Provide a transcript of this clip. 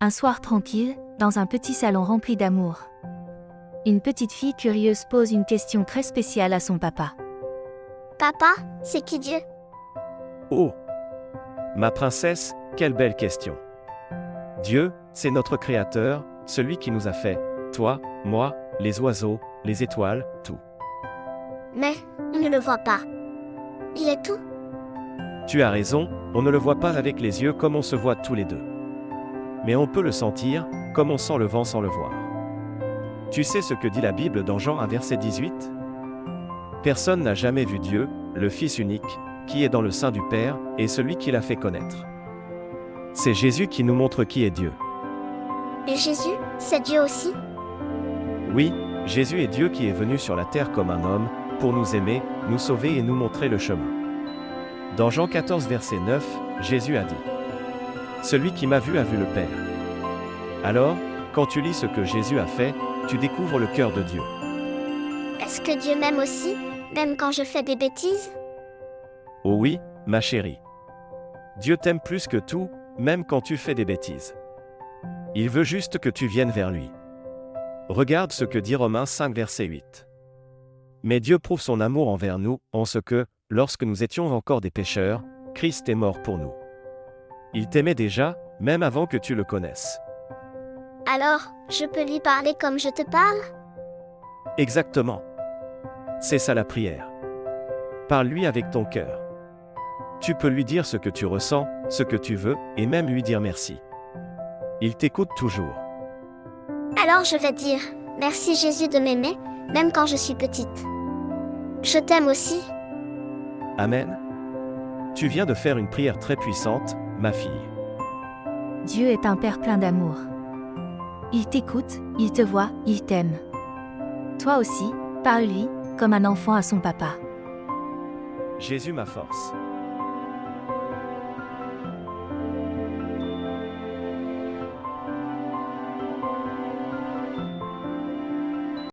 Un soir tranquille, dans un petit salon rempli d'amour. Une petite fille curieuse pose une question très spéciale à son papa. Papa, c'est qui Dieu? Oh! Ma princesse, quelle belle question. Dieu, c'est notre Créateur, celui qui nous a fait, toi, moi, les oiseaux, les étoiles, tout. Mais, on ne le voit pas. Il est tout? Tu as raison, on ne le voit pas avec les yeux comme on se voit tous les deux. Mais on peut le sentir, comme on sent le vent sans le voir. Tu sais ce que dit la Bible dans Jean 1 verset 18? Personne n'a jamais vu Dieu, le Fils unique, qui est dans le sein du Père, et celui qui l'a fait connaître. C'est Jésus qui nous montre qui est Dieu. Et Jésus, c'est Dieu aussi? Oui, Jésus est Dieu qui est venu sur la terre comme un homme, pour nous aimer, nous sauver et nous montrer le chemin. Dans Jean 14 verset 9, Jésus a dit: Celui qui m'a vu a vu le Père. Alors, quand tu lis ce que Jésus a fait, tu découvres le cœur de Dieu. Est-ce que Dieu m'aime aussi, même quand je fais des bêtises? Oh oui, ma chérie. Dieu t'aime plus que tout, même quand tu fais des bêtises. Il veut juste que tu viennes vers lui. Regarde ce que dit Romains 5 verset 8. Mais Dieu prouve son amour envers nous, en ce que, lorsque nous étions encore des pécheurs, Christ est mort pour nous. Il t'aimait déjà, même avant que tu le connaisses. Alors, je peux lui parler comme je te parle? Exactement. C'est ça la prière. Parle-lui avec ton cœur. Tu peux lui dire ce que tu ressens, ce que tu veux, et même lui dire merci. Il t'écoute toujours. Alors je vais dire, merci Jésus de m'aimer, même quand je suis petite. Je t'aime aussi. Amen. Tu viens de faire une prière très puissante, ma fille. Dieu est un Père plein d'amour. Il t'écoute, il te voit, il t'aime. Toi aussi, parle-lui, comme un enfant à son papa. Jésus ma force.